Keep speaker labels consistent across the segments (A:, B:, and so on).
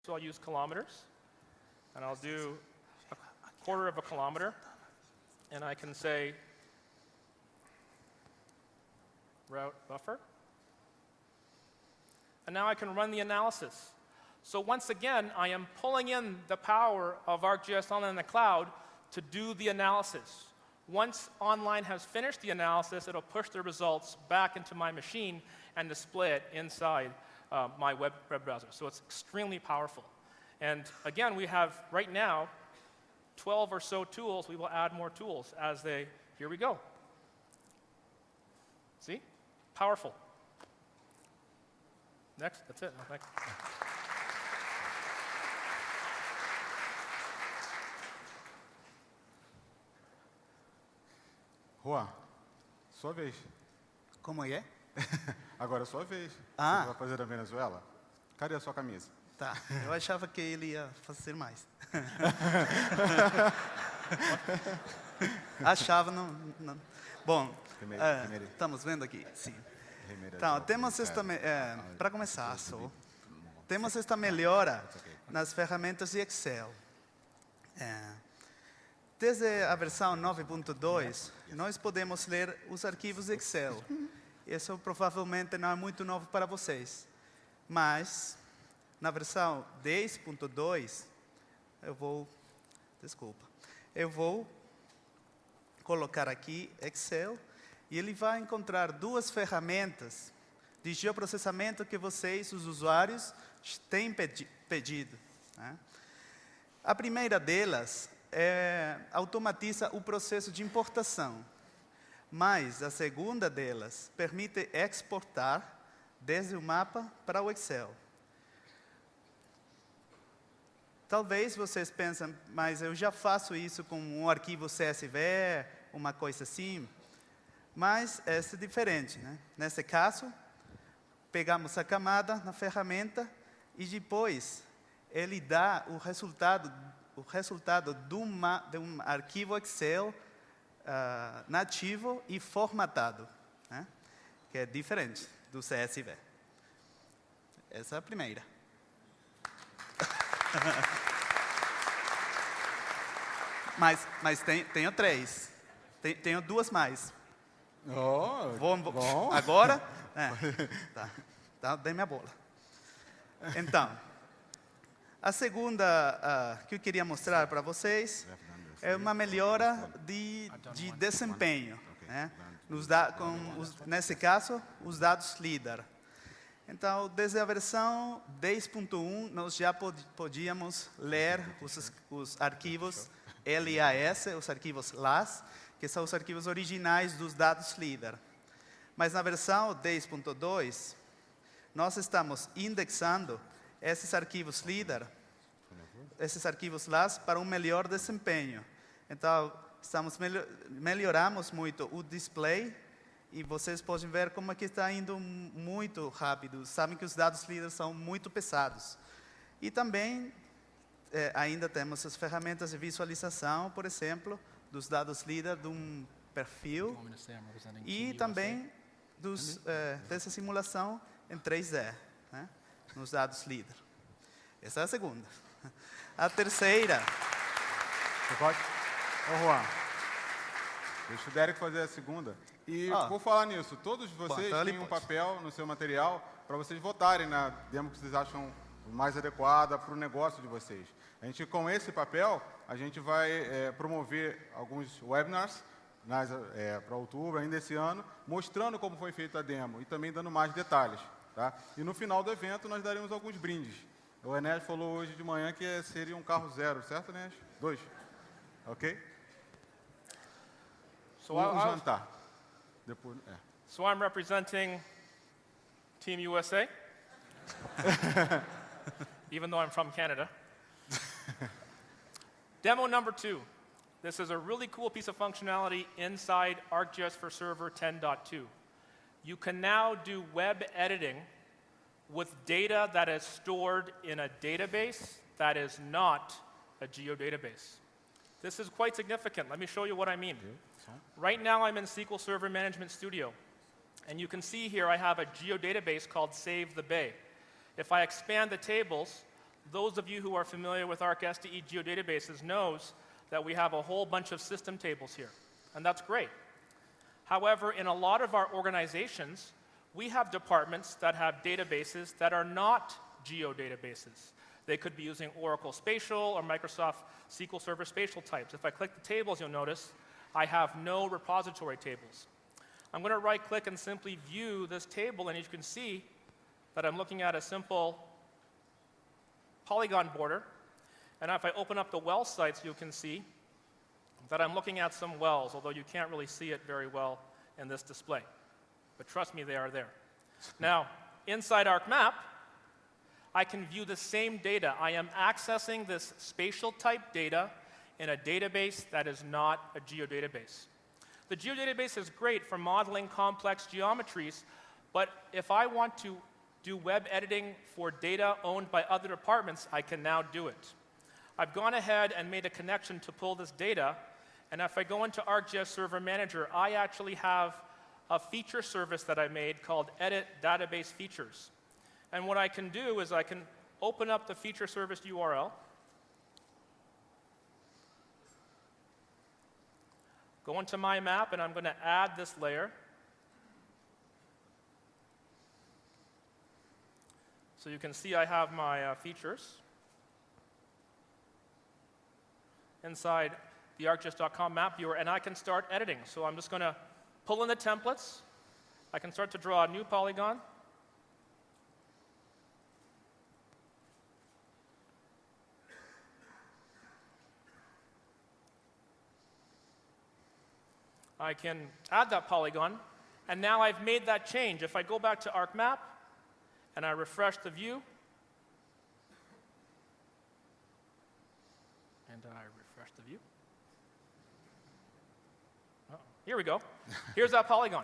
A: So I'll use kilometers, and I'll do a quarter of a kilometer, and I can say route buffer. And now I can run the analysis. So once again, I am pulling in the power of ArcGIS Online in the cloud to do the analysis. Once Online has finished the analysis, it'll push the results back into my machine and display it inside my web browser. So it's extremely powerful. And again, we have, right now, 12 or so tools. We will add more tools as they, here we go. See? Powerful. Next, that's it. No, thanks.
B: Juan, sua vez.
C: Como é?
B: Agora é sua vez.
C: Ah.
B: Você vai fazer da Venezuela? Cadê a sua camisa?
C: Tá, eu achava que ele ia fazer mais. Achava, não. Bom, estamos vendo aqui, sim. Então, temos esta, para começar, temos esta melhora nas ferramentas de Excel. Desde a versão 9.2, nós podemos ler os arquivos Excel. Isso provavelmente não é muito novo para vocês. Mas, na versão 10.2, eu vou colocar aqui Excel e ele vai encontrar duas ferramentas de geoprocessamento que vocês, os usuários, têm pedido. Né? A primeira delas automatiza o processo de importação, mas a segunda delas permite exportar desde o mapa para o Excel. Talvez vocês pensem, mas eu já faço isso com um arquivo CSV, uma coisa assim, mas é diferente. Né? Nesse caso, pegamos a camada na ferramenta e depois ele dá o resultado de um arquivo Excel nativo e formatado, né? Que é diferente do CSV. Essa é a primeira. mas tenho três. Tenho duas mais.
B: Oh,
C: bom. Agora? Tá, dei minha bola. Então, a segunda que eu queria mostrar para vocês é uma melhora de desempenho. Né? Nesse caso, os dados LIDAR. Então, desde a versão 10.1, nós já podíamos ler os arquivos LAS, os arquivos LAS, que são os arquivos originais dos dados LIDAR. Mas na versão 10.2, nós estamos indexando esses arquivos LIDAR, esses arquivos LAS, para um melhor desempenho. Então, melhoramos muito o display, e vocês podem ver como aqui está indo muito rápido. Sabem que os dados LIDAR são muito pesados. E também, ainda temos as ferramentas de visualização, por exemplo, dos dados LIDAR de um perfil, e também dessa simulação em 3D, né, nos dados LIDAR. Essa é a segunda. A terceira.
B: Você pode? Ô, Juan, deixa o Derek fazer a segunda. E por falar nisso, todos vocês têm um papel no seu material para vocês votarem na demo que vocês acham mais adequada para o negócio de vocês. Com esse papel, a gente vai promover alguns webinars para outubro, ainda esse ano, mostrando como foi feita a demo e também dando mais detalhes. Tá? E no final do evento, nós daremos alguns brindes. O Enéas falou hoje de manhã que seria um carro 0, certo, Enéas? 2. Ok? Jantar. Depois,
A: So I'm representing Team USA, even though I'm from Canada. Demo number 2. This is a really cool piece of functionality inside ArcGIS for Server 10.2. You can now do web editing with data that is stored in a database that is not a geodatabase. This is quite significant. Let me show you what I mean. Right now, I'm in SQL Server Management Studio. And you can see here I have a geodatabase called Save the Bay. If I expand the tables, those of you who are familiar with ArcSDE geodatabases knows that we have a whole bunch of system tables here, and that's great. However, in a lot of our organizations, we have departments that have databases that are not geodatabases. They could be using Oracle Spatial or Microsoft SQL Server Spatial types. If I click the tables, you'll notice I have no repository tables. I'm going to right-click and simply view this table, and you can see that I'm looking at a simple polygon border. And if I open up the well sites, you can see that I'm looking at some wells, although you can't really see it very well in this display. But trust me, they are there. Now, inside ArcMap, I can view the same data. I am accessing this spatial type data in a database that is not a geodatabase. The geodatabase is great for modeling complex geometries, but if I want to do web editing for data owned by other departments, I can now do it. I've gone ahead and made a connection to pull this data, and if I go into ArcGIS Server Manager, I actually have a feature service that I made called Edit Database Features. And what I can do is I can open up the feature service URL, go into my map, and I'm going to add this layer. So you can see I have my features inside the ArcGIS.com map viewer, and I can start editing. So I'm just going to pull in the templates. I can start to draw a new polygon. I can add that polygon, and now I've made that change. If I go back to ArcMap and I refresh the view, and I refresh the view. Oh, here we go. Here's that polygon.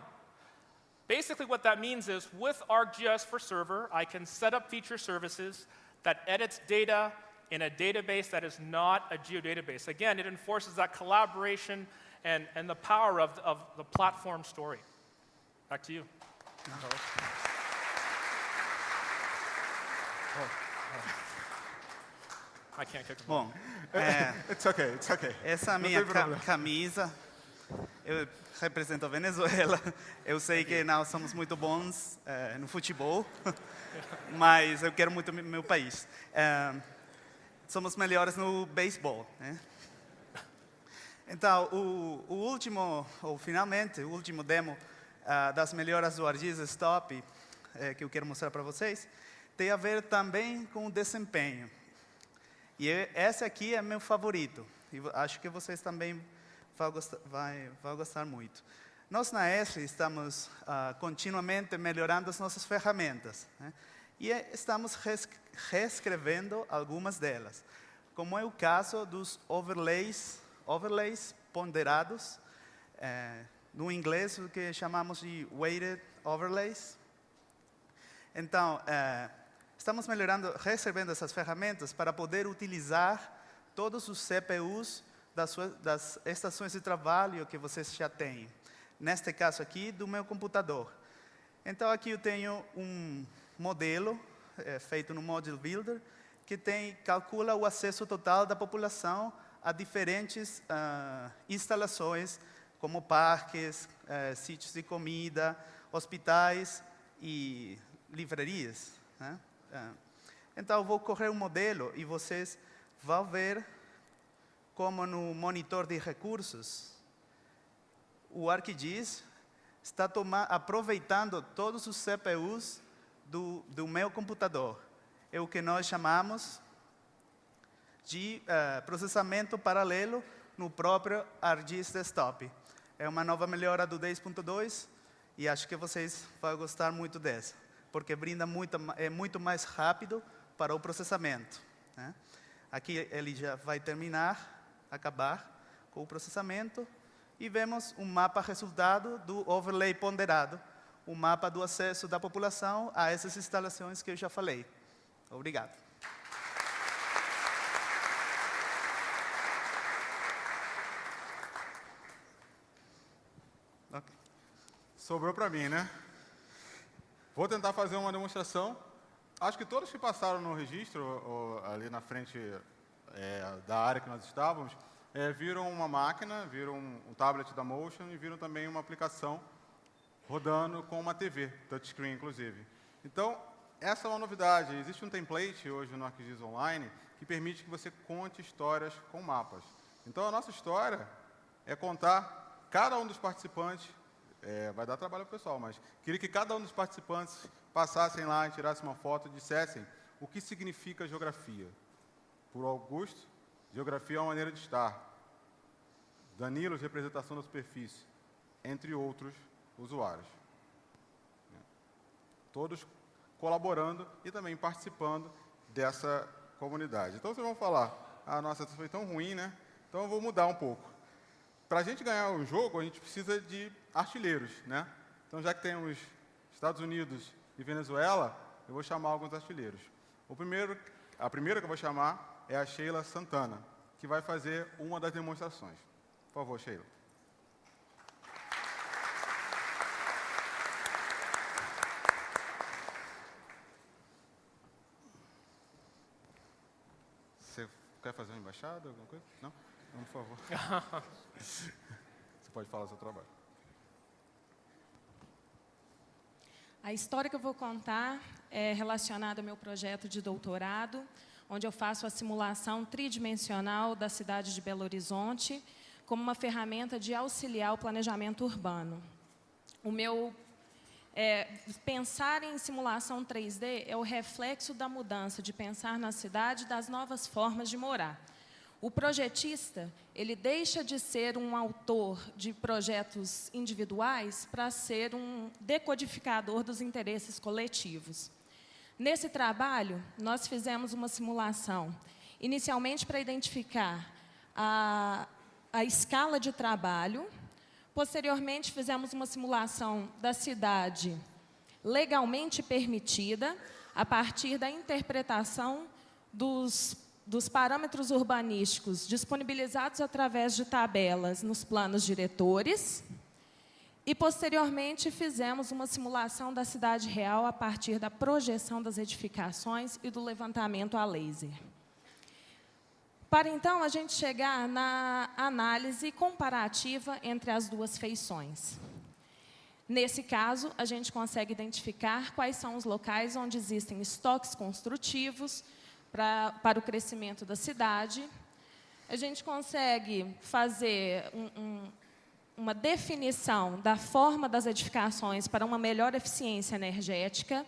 A: Basically what that means is with ArcGIS for Server, I can set up feature services that edits data in a database that is not a geodatabase. Again, it enforces that collaboration and the power of the platform story. Back to you. I can't kick the ball.
C: Bom,
B: It's okay, it's okay.
C: essa
B: Não
C: minha
B: tem problema.
C: camisa, eu represento a Venezuela. Eu sei que nós somos muito bons no futebol, mas eu quero muito meu país. Somos melhores no beisebol, né? Então, finalmente, o último demo das melhoras do ArcGIS Stop, que eu quero mostrar para vocês, tem a ver também com o desempenho. E esse aqui é meu favorito, e acho que vocês também vão gostar muito. Nós na Esri estamos continuamente melhorando as nossas ferramentas, né? E estamos reescrevendo algumas delas, como é o caso dos overlays ponderados, no inglês o que chamamos de weighted overlays. Então, estamos reescrevendo essas ferramentas para poder utilizar todos os CPUs das estações de trabalho que vocês já têm. Neste caso aqui, do meu computador. Então, aqui eu tenho um modelo feito no Model Builder que calcula o acesso total da população a diferentes instalações, como parques, sítios de comida, hospitais e livrarias, né? Então, eu vou correr um modelo e vocês vão ver como no monitor de recursos, o ArcGIS está aproveitando todos os CPUs do meu computador. É o que nós chamamos de processamento paralelo no próprio ArcGIS Desktop. É uma nova melhora do 10.2 e acho que vocês vão gostar muito dessa, porque é muito mais rápido para o processamento, né? Aqui ele já vai acabar com o processamento, e vemos um mapa resultado do overlay ponderado, o mapa do acesso da população a essas instalações que eu já falei. Obrigado.
B: Sobrou para mim, né? Vou tentar fazer uma demonstração Acho que todos que passaram no registro, ou ali na frente da área que nós estávamos, viram uma máquina, viram um tablet da Motion e viram também uma aplicação rodando com uma TV, touchscreen, inclusive. Então, essa é uma novidade. Existe um template hoje no ArcGIS Online que permite que você conte histórias com mapas. Então, a nossa história é contar cada um dos participantes, vai dar trabalho para o pessoal, mas queria que cada um dos participantes passassem lá e tirassem uma foto e dissessem o que significa geografia. Por Augusto, geografia é uma maneira de estar. Danilo, representação da superfície, entre outros usuários. Todos colaborando e também participando dessa comunidade. Então, vocês vão falar, nossa, isso foi tão ruim, né? Então, eu vou mudar um pouco. Para a gente ganhar o jogo, a gente precisa de artilheiros, né? Então, já que temos Estados Unidos e Venezuela, eu vou chamar alguns artilheiros. A primeira que eu vou chamar é a Sheila Santana, que vai fazer uma das demonstrações. Por favor, Sheila. Você quer fazer uma embaixada, alguma coisa? Não? Não, por favor. Você pode falar do seu trabalho.
D: A história que eu vou contar é relacionada ao meu projeto de doutorado, onde eu faço a simulação tridimensional da cidade de Belo Horizonte como uma ferramenta de auxiliar o planejamento urbano. Pensar em simulação 3D é o reflexo da mudança de pensar na cidade e das novas formas de morar. O projetista, ele deixa de ser um autor de projetos individuais para ser um decodificador dos interesses coletivos. Nesse trabalho, nós fizemos uma simulação, inicialmente para identificar a escala de trabalho. Posteriormente, fizemos uma simulação da cidade legalmente permitida, a partir da interpretação dos parâmetros urbanísticos disponibilizados através de tabelas nos planos diretores. E, posteriormente, fizemos uma simulação da cidade real a partir da projeção das edificações e do levantamento a laser. Para, então, a gente chegar na análise comparativa entre as duas feições. Nesse caso, a gente consegue identificar quais são os locais onde existem estoques construtivos para o crescimento da cidade. A gente consegue fazer uma definição da forma das edificações para uma melhor eficiência energética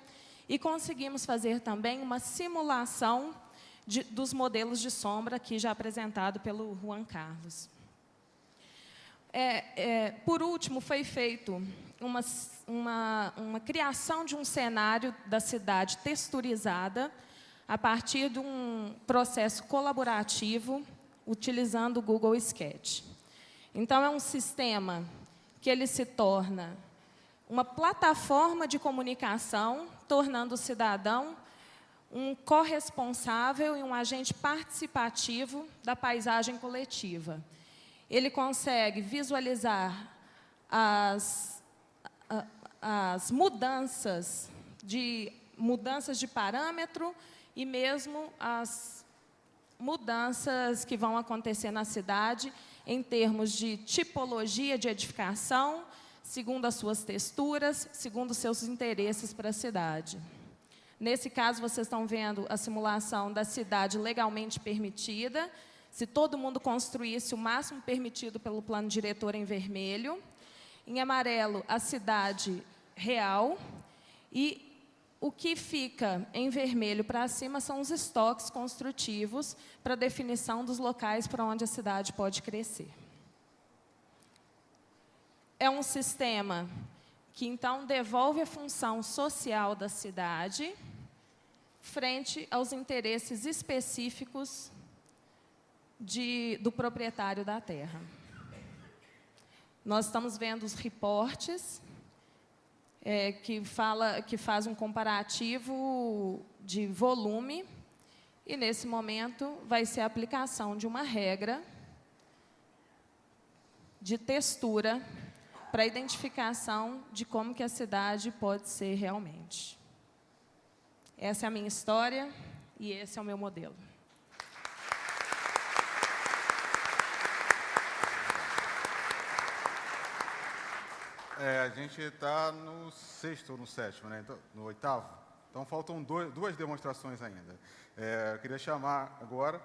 D: e conseguimos fazer também uma simulação dos modelos de sombra, aqui já apresentado pelo Juan Carlos. Por último, foi feito uma criação de um cenário da cidade texturizada a partir de um processo colaborativo utilizando o Google Sketch. Então, é um sistema que ele se torna uma plataforma de comunicação, tornando o cidadão um corresponsável e um agente participativo da paisagem coletiva. Ele consegue visualizar as mudanças de parâmetro e mesmo as mudanças que vão acontecer na cidade em termos de tipologia de edificação, segundo as suas texturas, segundo os seus interesses para a cidade. Nesse caso, vocês estão vendo a simulação da cidade legalmente permitida. Se todo mundo construísse o máximo permitido pelo plano diretor em vermelho. Em amarelo, a cidade real. E o que fica em vermelho para cima são os estoques construtivos para definição dos locais para onde a cidade pode crescer. É um sistema que, então, devolve a função social da cidade frente aos interesses específicos do proprietário da terra. Nós estamos vendo os reportes que faz um comparativo de volume e, nesse momento, vai ser a aplicação de uma regra de textura para a identificação de como que a cidade pode ser realmente. Essa é a minha história e esse é o meu modelo.
B: A gente está no 6º ou no 7º, né? Então, no 8º. Então, faltam duas demonstrações ainda. Eu queria chamar agora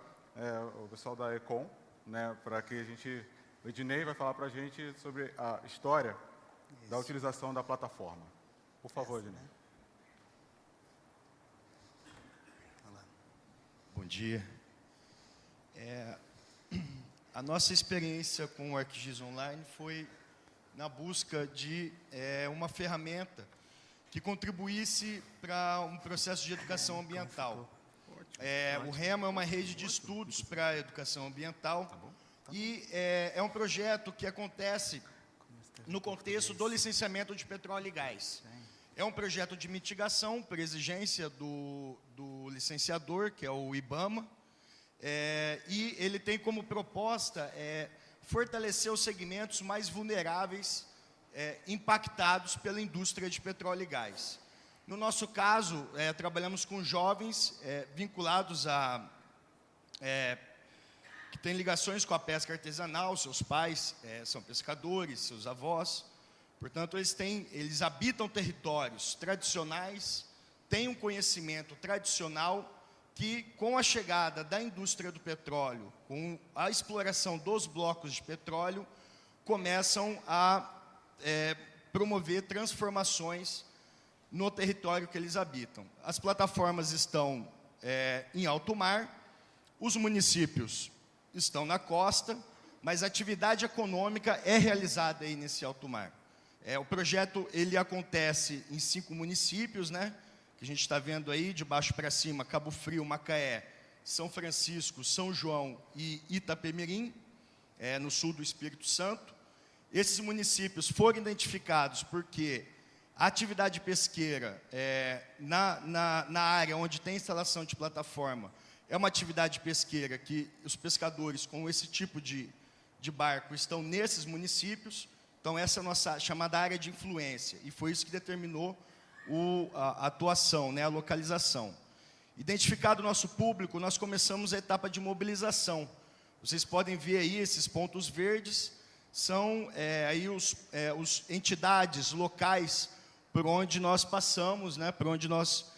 B: o pessoal da Econ, né, para que a gente... O Ednei vai falar para a gente sobre a história da utilização da plataforma. Por favor, Ednei.
E: Bom dia. A nossa experiência com o ArcGIS Online foi na busca de uma ferramenta que contribuísse para um processo de educação ambiental. O REMA é uma rede de estudos para a educação ambiental e é um projeto que acontece no contexto do licenciamento de petróleo e gás. É um projeto de mitigação por exigência do licenciador, que é o IBAMA, e ele tem como proposta fortalecer os segmentos mais vulneráveis impactados pela indústria de petróleo e gás. No nosso caso, trabalhamos com jovens vinculados que têm ligações com a pesca artesanal, seus pais são pescadores, seus avós. Portanto, eles habitam territórios tradicionais, têm um conhecimento tradicional que, com a chegada da indústria do petróleo, com a exploração dos blocos de petróleo, começam a promover transformações no território que eles habitam. As plataformas estão em alto mar, os municípios estão na costa, mas a atividade econômica é realizada aí nesse alto mar. O projeto ele acontece em 5 municípios, né? Que a gente está vendo aí, de baixo para cima, Cabo Frio, Macaé, São Francisco, São João e Itapemirim, no sul do Espírito Santo. Esses municípios foram identificados porque a atividade pesqueira na área onde tem instalação de plataforma é uma atividade pesqueira que os pescadores com esse tipo de barco estão nesses municípios. Então, essa é a nossa chamada área de influência, e foi isso que determinou a atuação, né, a localização. Identificado o nosso público, nós começamos a etapa de mobilização. Vocês podem ver aí, esses pontos verdes, são aí os entidades locais por onde nós passamos, né, por onde nós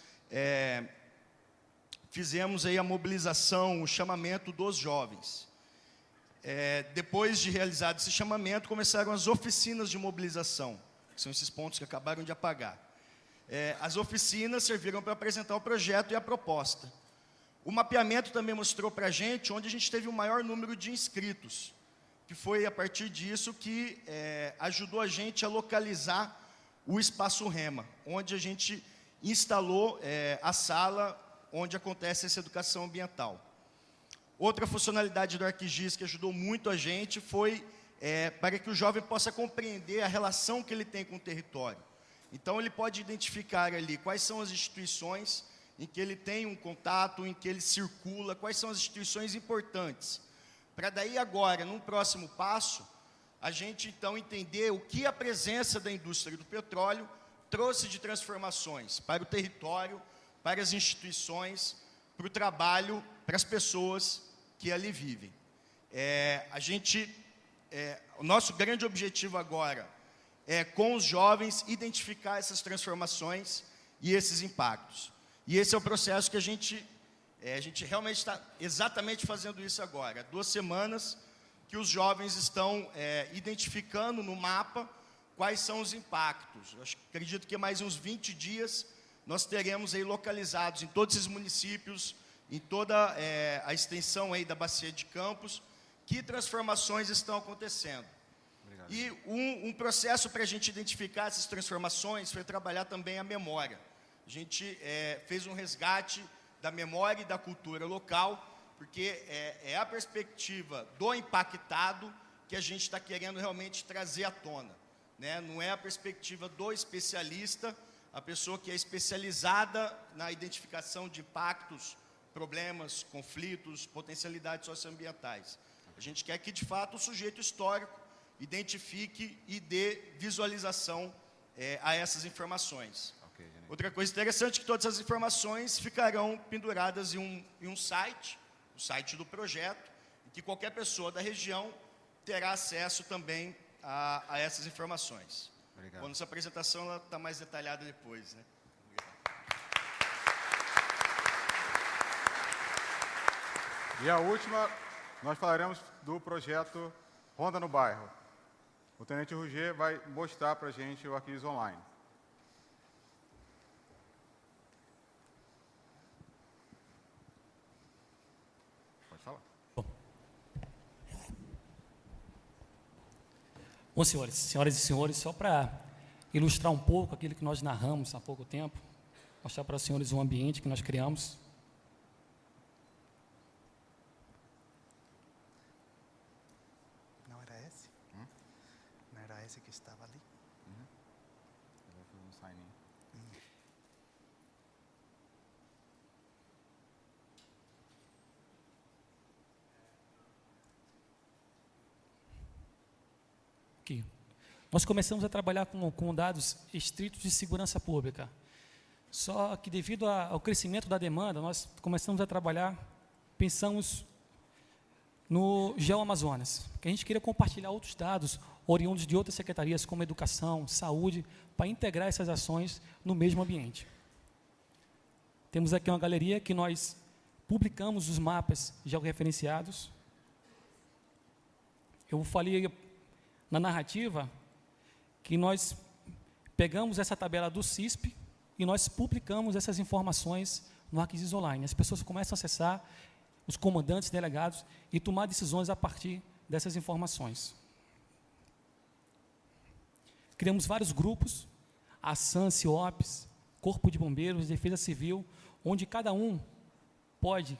E: fizemos aí a mobilização, o chamamento dos jovens. Depois de realizado esse chamamento, começaram as oficinas de mobilização, que são esses pontos que acabaram de apagar. As oficinas serviram para apresentar o projeto e a proposta. O mapeamento também mostrou para a gente onde a gente teve o maior número de inscritos, que foi a partir disso que ajudou a gente a localizar o Espaço REMA, onde a gente instalou a sala onde acontece essa educação ambiental. Outra funcionalidade do ArcGIS que ajudou muito a gente foi para que o jovem possa compreender a relação que ele tem com o território. Então, ele pode identificar ali quais são as instituições em que ele tem um contato, em que ele circula, quais são as instituições importantes. Para daí agora, num próximo passo, a gente então entender o que a presença da indústria do petróleo trouxe de transformações para o território, para as instituições, para o trabalho, para as pessoas que ali vivem. O nosso grande objetivo agora com os jovens, identificar essas transformações e esses impactos. E esse é o processo que a gente realmente está exatamente fazendo isso agora. Há 2 semanas que os jovens estão identificando no mapa quais são os impactos. Acredito que mais uns 20 dias nós teremos aí localizados em todos esses municípios, em toda a extensão aí da Bacia de Campos, que transformações estão acontecendo. Obrigado. E um processo para a gente identificar essas transformações foi trabalhar também a memória. A gente fez um resgate da memória e da cultura local, porque é a perspectiva do impactado que a gente está querendo realmente trazer à tona, né? Não é a perspectiva do especialista, a pessoa que é especializada na identificação de impactos, problemas, conflitos, potencialidades socioambientais. A gente quer que, de fato, o sujeito histórico identifique e dê visualização a essas informações. Outra coisa interessante é que todas as informações ficarão penduradas em um site, o site do projeto, e que qualquer pessoa da região terá acesso também a essas informações.
B: Obrigado.
E: Bom, nossa apresentação está mais detalhada depois, né?
B: E a última, nós falaremos do projeto Ronda no Bairro. O Tenente Roger vai mostrar para a gente o Arquives Online. Pode falar.
F: Bom, senhoras e senhores, só para ilustrar um pouco aquilo que nós narramos há pouco tempo, mostrar para os senhores um ambiente que nós criamos.
C: Não era esse? Não era esse que estava ali?
B: Ele vai fazer um sign-in.
F: Aqui. Nós começamos a trabalhar com dados estritos de segurança pública. Só que devido ao crescimento da demanda, nós começamos a trabalhar, pensamos no GeoAmazonas, que a gente queria compartilhar outros dados oriundos de outras secretarias, como educação, saúde, para integrar essas ações no mesmo ambiente. Temos aqui uma galeria que nós publicamos os mapas georreferenciados. Eu falei na narrativa que nós pegamos essa tabela do CISP e nós publicamos essas informações no Arquives Online. As pessoas começam a acessar, os comandantes, delegados, e tomar decisões a partir dessas informações. Criamos vários grupos, a SAN, CIOPS, Corpo de Bombeiros, Defesa Civil, onde cada um pode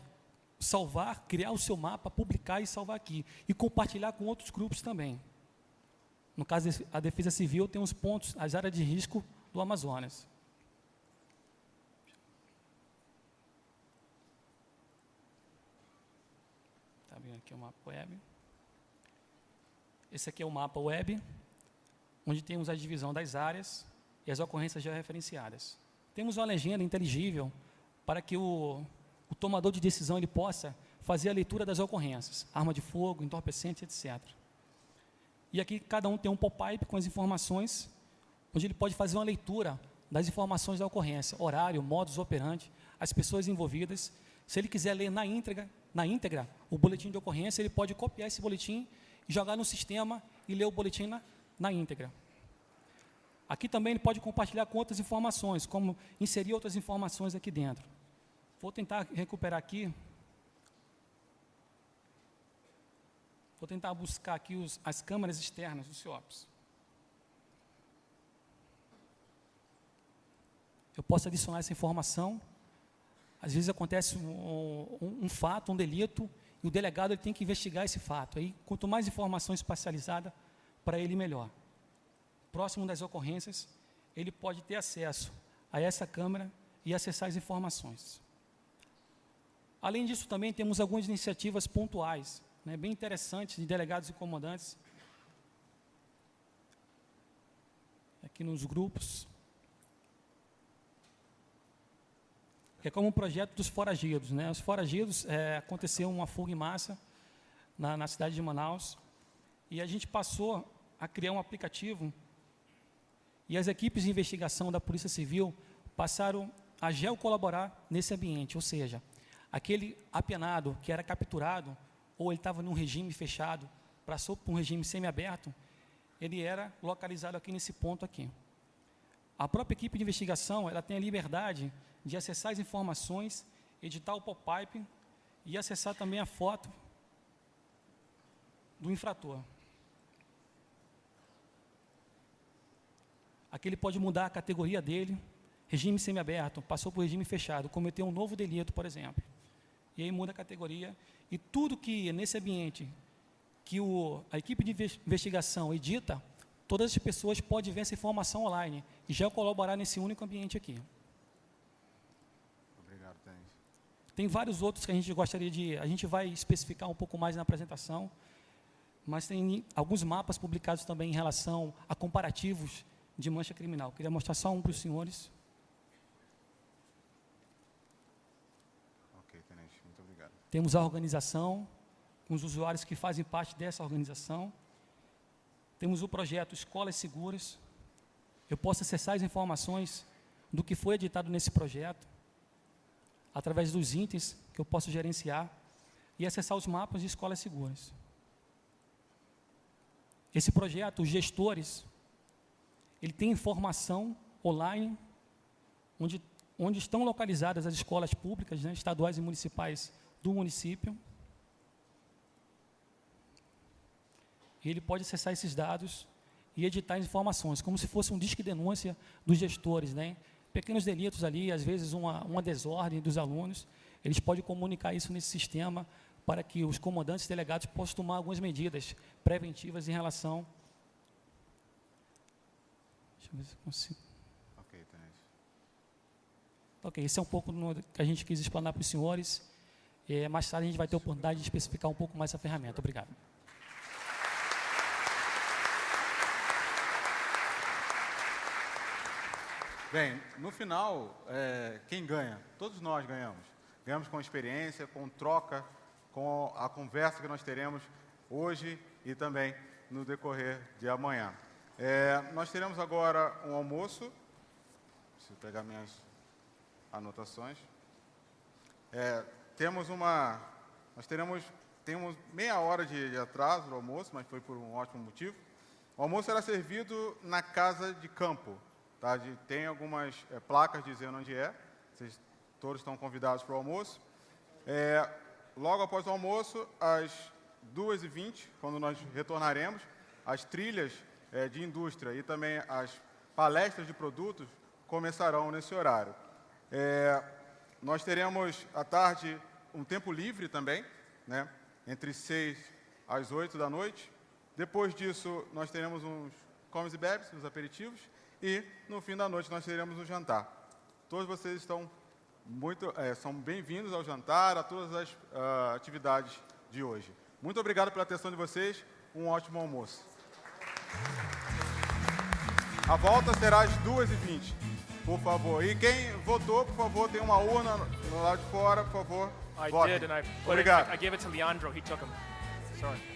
F: salvar, criar o seu mapa, publicar e salvar aqui, e compartilhar com outros grupos também. No caso, a Defesa Civil tem os pontos, as áreas de risco do Amazonas. Está vendo aqui o mapa web. Esse aqui é o mapa web, onde temos a divisão das áreas e as ocorrências georreferenciadas. Temos uma legenda inteligível para que o tomador de decisão ele possa fazer a leitura das ocorrências, arma de fogo, entorpecentes, etc. E aqui cada um tem um pop-up com as informações, onde ele pode fazer uma leitura das informações da ocorrência, horário, modus operandi, as pessoas envolvidas. Se ele quiser ler na íntegra o boletim de ocorrência, ele pode copiar esse boletim, jogar no sistema e ler o boletim na íntegra. Aqui também ele pode compartilhar com outras informações, como inserir outras informações aqui dentro. Vou tentar recuperar aqui. Vou tentar buscar aqui as câmeras externas do CIOPS. Eu posso adicionar essa informação. Às vezes acontece um fato, um delito, e o delegado ele tem que investigar esse fato. Aí, quanto mais informação espacializada, para ele melhor. Próximo das ocorrências, ele pode ter acesso a essa câmera e acessar as informações. Além disso, também temos algumas iniciativas pontuais, bem interessantes, de delegados e comandantes, aqui nos grupos, que é como um projeto dos foragidos. Os foragidos, aconteceu uma fuga em massa na cidade de Manaus, e a gente passou a criar um aplicativo, e as equipes de investigação da Polícia Civil passaram a geocolaborar nesse ambiente, ou seja, aquele apenado que era capturado, ou ele estava num regime fechado, passou por um regime semiaberto, ele era localizado aqui nesse ponto aqui. A própria equipe de investigação, ela tem a liberdade de acessar as informações, editar o pop-up e acessar também a foto do infrator. Aqui ele pode mudar a categoria dele, regime semiaberto, passou por regime fechado, cometeu um novo delito, por exemplo. E aí muda a categoria, e tudo que nesse ambiente, que a equipe de investigação edita, todas as pessoas podem ver essa informação online, e já colaborar nesse único ambiente aqui.
B: Obrigado, Tenente.
F: Tem vários outros que a gente gostaria a gente vai especificar um pouco mais na apresentação, mas tem alguns mapas publicados também em relação a comparativos de mancha criminal. Queria mostrar só um para os senhores. temos a organização, com os usuários que fazem parte dessa organização. Temos o projeto Escolas Seguras. Eu posso acessar as informações do que foi editado nesse projeto, através dos itens que eu posso gerenciar, e acessar os mapas de escolas seguras. Esse projeto, os gestores, ele tem informação online, onde estão localizadas as escolas públicas, né, estaduais e municipais do município. E ele pode acessar esses dados e editar as informações, como se fosse um disque denúncia dos gestores, né? Pequenos delitos ali, às vezes uma desordem dos alunos, eles podem comunicar isso nesse sistema para que os comandantes delegados possam tomar algumas medidas preventivas em relação... Deixa eu ver se eu consigo...
B: Ok, tenente.
F: Ok, esse é um pouco que a gente quis explanar para os senhores. Mais tarde a gente vai ter a oportunidade de especificar um pouco mais essa ferramenta. Obrigado.
B: Bem, no final, quem ganha? Todos nós ganhamos. Ganhamos com experiência, com troca, com a conversa que nós teremos hoje e também no decorrer de amanhã. Nós teremos agora um almoço. Preciso pegar minhas anotações. Temos meia hora de atraso no almoço, mas foi por um ótimo motivo. O almoço será servido na casa de campo. Tá? Tem algumas placas dizendo onde é. Vocês todos estão convidados para o almoço. Logo após o almoço, às 2h20, quando nós retornaremos, as trilhas de indústria e também as palestras de produtos começarão nesse horário. Nós teremos, à tarde, um tempo livre também, né? Entre 6 às 8 da noite. Depois disso, nós teremos uns comes e bebes, uns aperitivos. E, no fim da noite, nós teremos um jantar. Todos vocês estão são bem-vindos ao jantar, a todas as atividades de hoje. Muito obrigado pela atenção de vocês. Um ótimo almoço. A volta será às 2h20, por favor. E quem votou, por favor, tem uma urna no lado de fora, por favor.
A: I
B: votem.
A: did, and I
B: Obrigado.
A: I gave it to Leandro. He took him. Sorry.